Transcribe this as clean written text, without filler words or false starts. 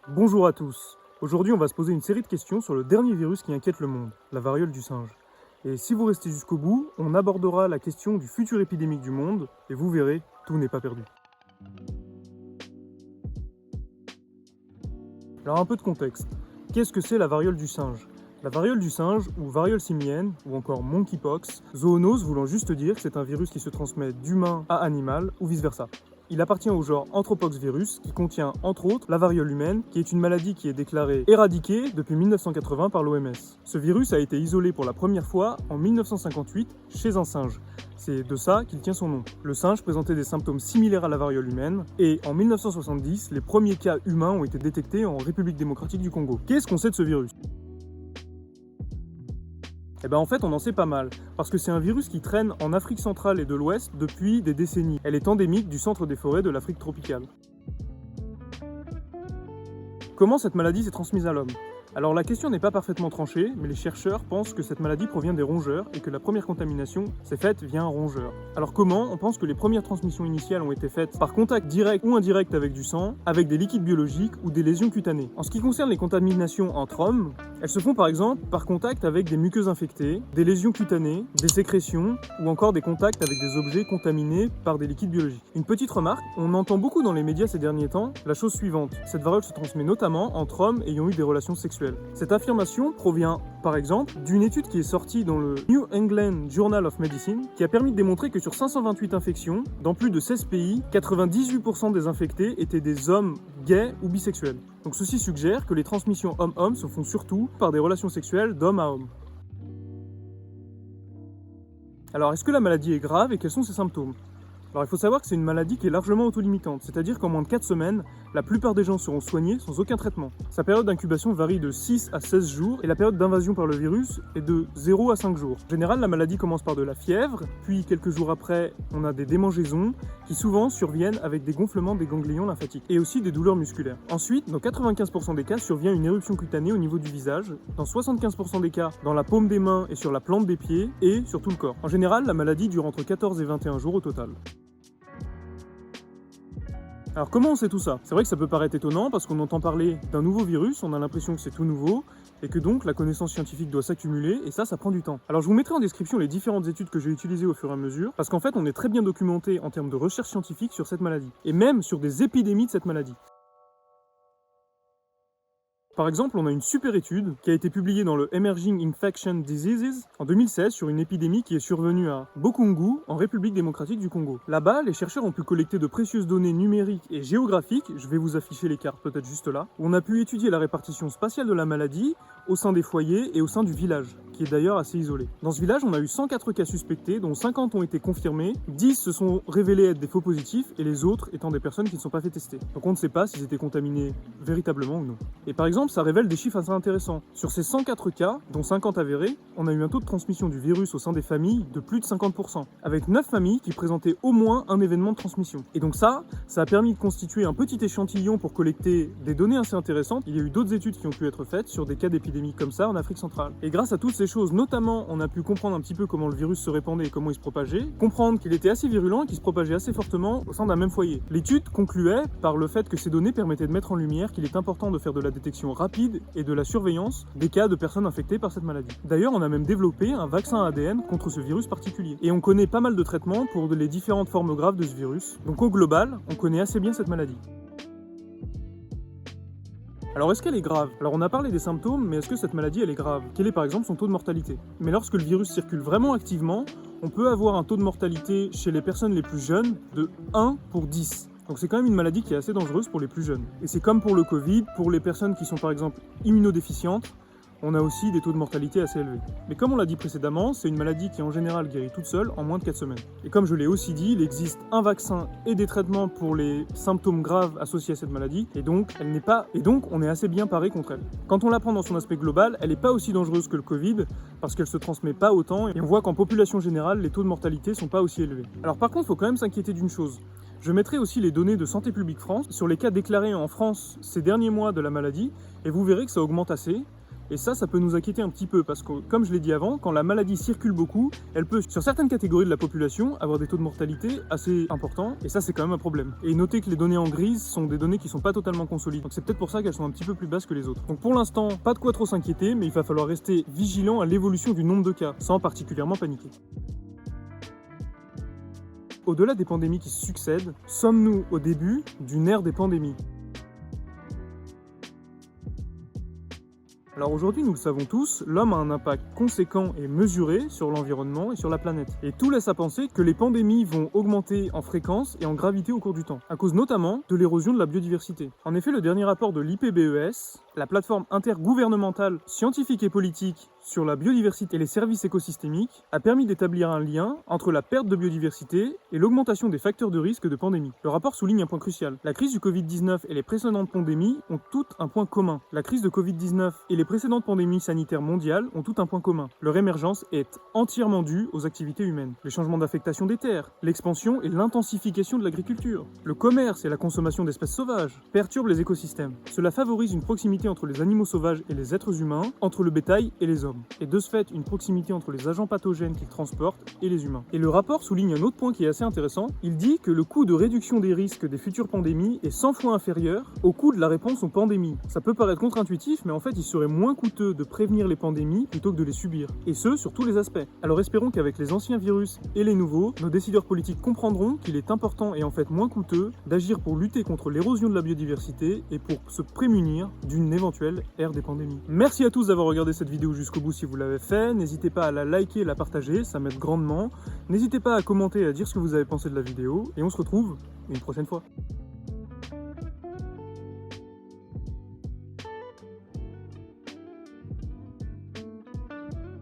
Bonjour à tous. Aujourd'hui, on va se poser une série de questions sur le dernier virus qui inquiète le monde, la variole du singe. Et si vous restez jusqu'au bout, on abordera la question du futur épidémique du monde, et vous verrez, tout n'est pas perdu. Alors un peu de contexte. Qu'est-ce que c'est la variole du singe? La variole du singe, ou variole simienne, ou encore monkeypox, zoonose voulant juste dire que c'est un virus qui se transmet d'humain à animal, ou vice-versa. Il appartient au genre Anthrapox virus, qui contient entre autres la variole humaine, qui est une maladie qui est déclarée éradiquée depuis 1980 par l'OMS. Ce virus a été isolé pour la première fois en 1958 chez un singe. C'est de ça qu'il tient son nom. Le singe présentait des symptômes similaires à la variole humaine, et en 1970, les premiers cas humains ont été détectés en République démocratique du Congo. Qu'est-ce qu'on sait de ce virus ? En fait on en sait pas mal, parce que c'est un virus qui traîne en Afrique centrale et de l'Ouest depuis des décennies. Elle est endémique du centre des forêts de l'Afrique tropicale. Comment cette maladie s'est transmise à l'homme ? Alors la question n'est pas parfaitement tranchée, mais les chercheurs pensent que cette maladie provient des rongeurs et que la première contamination s'est faite via un rongeur. Alors comment ? On pense que les premières transmissions initiales ont été faites par contact direct ou indirect avec du sang, avec des liquides biologiques ou des lésions cutanées. En ce qui concerne les contaminations entre hommes, elles se font par exemple par contact avec des muqueuses infectées, des lésions cutanées, des sécrétions ou encore des contacts avec des objets contaminés par des liquides biologiques. Une petite remarque, on entend beaucoup dans les médias ces derniers temps la chose suivante. Cette variole se transmet notamment entre hommes ayant eu des relations sexuelles. Cette affirmation provient, par exemple, d'une étude qui est sortie dans le New England Journal of Medicine, qui a permis de démontrer que sur 528 infections, dans plus de 16 pays, 98% des infectés étaient des hommes gays ou bisexuels. Donc ceci suggère que les transmissions homme-homme se font surtout par des relations sexuelles d'homme à homme. Alors est-ce que la maladie est grave et quels sont ses symptômes ? Alors il faut savoir que c'est une maladie qui est largement autolimitante, c'est-à-dire qu'en moins de 4 semaines, la plupart des gens seront soignés sans aucun traitement. Sa période d'incubation varie de 6 à 16 jours et la période d'invasion par le virus est de 0 à 5 jours. En général, la maladie commence par de la fièvre, puis quelques jours après, on a des démangeaisons qui souvent surviennent avec des gonflements des ganglions lymphatiques et aussi des douleurs musculaires. Ensuite, dans 95% des cas, survient une éruption cutanée au niveau du visage, dans 75% des cas, dans la paume des mains et sur la plante des pieds et sur tout le corps. En général, la maladie dure entre 14 et 21 jours au total. Alors comment on sait tout ça ? C'est vrai que ça peut paraître étonnant parce qu'on entend parler d'un nouveau virus, on a l'impression que c'est tout nouveau et que donc la connaissance scientifique doit s'accumuler et ça prend du temps. Alors je vous mettrai en description les différentes études que j'ai utilisées au fur et à mesure parce qu'en fait on est très bien documenté en termes de recherche scientifique sur cette maladie et même sur des épidémies de cette maladie. Par exemple, on a une super étude qui a été publiée dans le Emerging Infection Diseases en 2016 sur une épidémie qui est survenue à Bokungu, en République démocratique du Congo. Là-bas, les chercheurs ont pu collecter de précieuses données numériques et géographiques, je vais vous afficher les cartes peut-être juste là, où on a pu étudier la répartition spatiale de la maladie au sein des foyers et au sein du village, qui est d'ailleurs assez isolé. Dans ce village, on a eu 104 cas suspectés, dont 50 ont été confirmés, 10 se sont révélés être des faux positifs et les autres étant des personnes qui ne sont pas fait tester. Donc on ne sait pas s'ils étaient contaminés véritablement ou non. Et par exemple, ça révèle des chiffres assez intéressants. Sur ces 104 cas, dont 50 avérés, on a eu un taux de transmission du virus au sein des familles de plus de 50%, avec 9 familles qui présentaient au moins un événement de transmission. Et donc ça a permis de constituer un petit échantillon pour collecter des données assez intéressantes. Il y a eu d'autres études qui ont pu être faites sur des cas d'épidémie comme ça en Afrique centrale. Et grâce à toutes ces choses, notamment, on a pu comprendre un petit peu comment le virus se répandait et comment il se propageait, comprendre qu'il était assez virulent et qu'il se propageait assez fortement au sein d'un même foyer. L'étude concluait par le fait que ces données permettaient de mettre en lumière qu'il est important de faire de la détection rapide et de la surveillance des cas de personnes infectées par cette maladie. D'ailleurs, on a même développé un vaccin ADN contre ce virus particulier. Et on connaît pas mal de traitements pour les différentes formes graves de ce virus. Donc au global, on connaît assez bien cette maladie. Alors est-ce qu'elle est grave ? Alors on a parlé des symptômes, mais est-ce que cette maladie elle est grave ? Quel est par exemple son taux de mortalité ? Mais lorsque le virus circule vraiment activement, on peut avoir un taux de mortalité chez les personnes les plus jeunes de 1 pour 10. Donc c'est quand même une maladie qui est assez dangereuse pour les plus jeunes. Et c'est comme pour le Covid, pour les personnes qui sont par exemple immunodéficientes, on a aussi des taux de mortalité assez élevés. Mais comme on l'a dit précédemment, c'est une maladie qui en général guérit toute seule en moins de 4 semaines. Et comme je l'ai aussi dit, il existe un vaccin et des traitements pour les symptômes graves associés à cette maladie, et donc on est assez bien paré contre elle. Quand on la prend dans son aspect global, elle n'est pas aussi dangereuse que le Covid, parce qu'elle se transmet pas autant, et on voit qu'en population générale, les taux de mortalité sont pas aussi élevés. Alors par contre, il faut quand même s'inquiéter d'une chose. Je mettrai aussi les données de Santé publique France sur les cas déclarés en France ces derniers mois de la maladie, et vous verrez que ça augmente assez. Et ça peut nous inquiéter un petit peu parce que, comme je l'ai dit avant, quand la maladie circule beaucoup, elle peut, sur certaines catégories de la population, avoir des taux de mortalité assez importants, et ça c'est quand même un problème. Et notez que les données en grise sont des données qui sont pas totalement consolidées, donc c'est peut-être pour ça qu'elles sont un petit peu plus basses que les autres. Donc pour l'instant, pas de quoi trop s'inquiéter, mais il va falloir rester vigilant à l'évolution du nombre de cas, sans particulièrement paniquer. Au-delà des pandémies qui se succèdent, sommes-nous au début d'une ère des pandémies ? Alors aujourd'hui, nous le savons tous, l'homme a un impact conséquent et mesuré sur l'environnement et sur la planète. Et tout laisse à penser que les pandémies vont augmenter en fréquence et en gravité au cours du temps, à cause notamment de l'érosion de la biodiversité. En effet, le dernier rapport de l'IPBES, la plateforme intergouvernementale scientifique et politique sur la biodiversité et les services écosystémiques, a permis d'établir un lien entre la perte de biodiversité et l'augmentation des facteurs de risque de pandémie. Le rapport souligne un point crucial. La crise du Covid-19 et les précédentes pandémies ont toutes un point commun. La crise de Covid-19 et les précédentes pandémies sanitaires mondiales ont tout un point commun. Leur émergence est entièrement due aux activités humaines. Les changements d'affectation des terres, l'expansion et l'intensification de l'agriculture, le commerce et la consommation d'espèces sauvages perturbent les écosystèmes. Cela favorise une proximité entre les animaux sauvages et les êtres humains, entre le bétail et les hommes. Et de ce fait, une proximité entre les agents pathogènes qu'ils transportent et les humains. Et le rapport souligne un autre point qui est assez intéressant. Il dit que le coût de réduction des risques des futures pandémies est 100 fois inférieur au coût de la réponse aux pandémies. Ça peut paraître contre-intuitif, mais en fait, il serait moins coûteux de prévenir les pandémies plutôt que de les subir. Et ce, sur tous les aspects. Alors espérons qu'avec les anciens virus et les nouveaux, nos décideurs politiques comprendront qu'il est important et en fait moins coûteux d'agir pour lutter contre l'érosion de la biodiversité et pour se prémunir d'une éventuelle ère des pandémies. Merci à tous d'avoir regardé cette vidéo jusqu'au bout si vous l'avez fait. N'hésitez pas à la liker et la partager, ça m'aide grandement. N'hésitez pas à commenter et à dire ce que vous avez pensé de la vidéo. Et on se retrouve une prochaine fois.